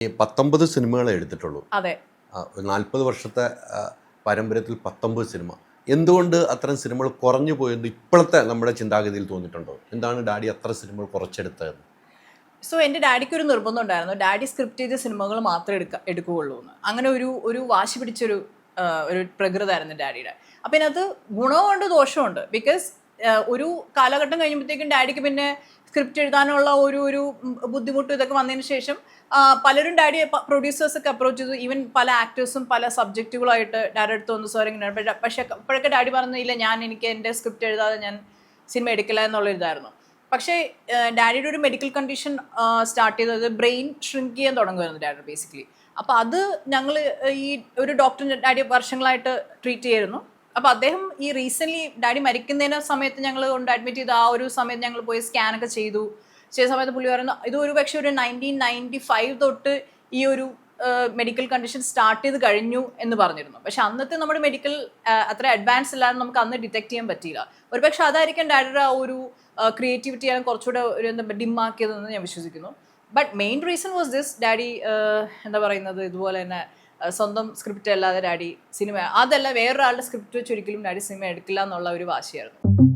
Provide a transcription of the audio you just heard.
ഈ 19 സിനിമകളെ എടുത്തിട്ടുള്ളൂ. അതെ. 40 വർഷത്തെ പാരമ്പര്യത്തിൽ 19 സിനിമ. എന്തുകൊണ്ട് അത്തരം സിനിമകൾ കുറഞ്ഞു പോയെന്ന് ഇപ്പോഴത്തെ നമ്മുടെ ചിന്താഗതിയിൽ തോന്നിയിട്ടുണ്ടോ? എന്താണ് ഡാഡി അത്ര സിനിമകൾ കുറച്ചെടുത്തതെന്ന്? എൻ്റെ ഡാഡിക്ക് ഒരു നിർബന്ധം ഉണ്ടായിരുന്നു, ഡാഡി സ്ക്രിപ്റ്റ് ചെയ്ത സിനിമകൾ മാത്രമേ എടുക്കുകയുള്ളൂ എന്ന്. അങ്ങനെ ഒരു വാശി പിടിച്ചൊരു ഒരു പ്രകൃതമായിരുന്നു ഡാഡിയുടെ. അപ്പം ഇതിനകത്ത് ഗുണമുണ്ട് ദോഷമുണ്ട്. ബിക്കോസ് ഒരു കാലഘട്ടം കഴിയുമ്പോഴത്തേക്കും ഡാഡിക്ക് പിന്നെ സ്ക്രിപ്റ്റ് എഴുതാനുള്ള ഒരു ബുദ്ധിമുട്ടും ഇതൊക്കെ വന്നതിന് ശേഷം പലരും ഡാഡി പ്രൊഡ്യൂസേഴ്സൊക്കെ അപ്രോച്ച് ചെയ്തു. ഈവൻ പല ആക്ടേഴ്സും പല സബ്ജക്റ്റുകളായിട്ട് ഡാഡി അടുത്ത് വന്നു സാർ ഇങ്ങനെ. പക്ഷേ അപ്പോഴൊക്കെ ഡാഡി പറഞ്ഞില്ല, എനിക്ക് എൻ്റെ സ്ക്രിപ്റ്റ് എഴുതാതെ ഞാൻ സിനിമ എടുക്കില്ല എന്നുള്ളൊരിതായിരുന്നു. പക്ഷേ ഡാഡിയുടെ ഒരു മെഡിക്കൽ കണ്ടീഷൻ സ്റ്റാർട്ട് ചെയ്തത് ബ്രെയിൻ ഷ്രിങ്ക് ചെയ്യാൻ തുടങ്ങുമായിരുന്നു ഡാഡി ബേസിക്കലി. അപ്പോൾ അത് ഞങ്ങൾ ഈ ഒരു ഡോക്ടർ ഡാഡി വർഷങ്ങളായിട്ട് ട്രീറ്റ് ചെയ്യായിരുന്നു. അപ്പോൾ അദ്ദേഹം ഈ റീസെൻ്റ്ലി ഡാഡി മരിക്കുന്നതിന് സമയത്ത് ഞങ്ങൾ കൊണ്ട് അഡ്മിറ്റ് ചെയ്ത് ആ ഒരു സമയത്ത് ഞങ്ങൾ പോയി സ്കാനൊക്കെ ചെയ്ത സമയത്ത് പുള്ളി പറയുന്നു ഇത് ഒരു പക്ഷേ ഒരു 1995 തൊട്ട് ഈ ഒരു മെഡിക്കൽ കണ്ടീഷൻ സ്റ്റാർട്ട് ചെയ്ത് കഴിഞ്ഞു എന്ന് പറഞ്ഞിരുന്നു. പക്ഷെ അന്നത്തെ നമ്മുടെ മെഡിക്കൽ അത്ര അഡ്വാൻസ് ഇല്ലാതെ നമുക്ക് അന്ന് ഡിറ്റക്ട് ചെയ്യാൻ പറ്റിയില്ല. ഒരു പക്ഷെ അതായിരിക്കും ഡാഡിയുടെ ആ ഒരു ക്രിയേറ്റിവിറ്റി ആണ് കുറച്ചുകൂടെ ഒരു ഡിമ്മാക്കിയതെന്ന് ഞാൻ വിശ്വസിക്കുന്നു. But main reason was this, daddy എന്താ പറയുന്നത്, ഇതുപോലെ തന്നെ സ്വന്തം സ്ക്രിപ്റ്റ് അല്ലാതെ ഡാഡി സിനിമ അതല്ല വേറൊരാളുടെ സ്ക്രിപ്റ്റ് വെച്ച് ഒരിക്കലും ഡാഡി സിനിമ എടുക്കില്ല എന്നുള്ള ഒരു വാശിയായിരുന്നു.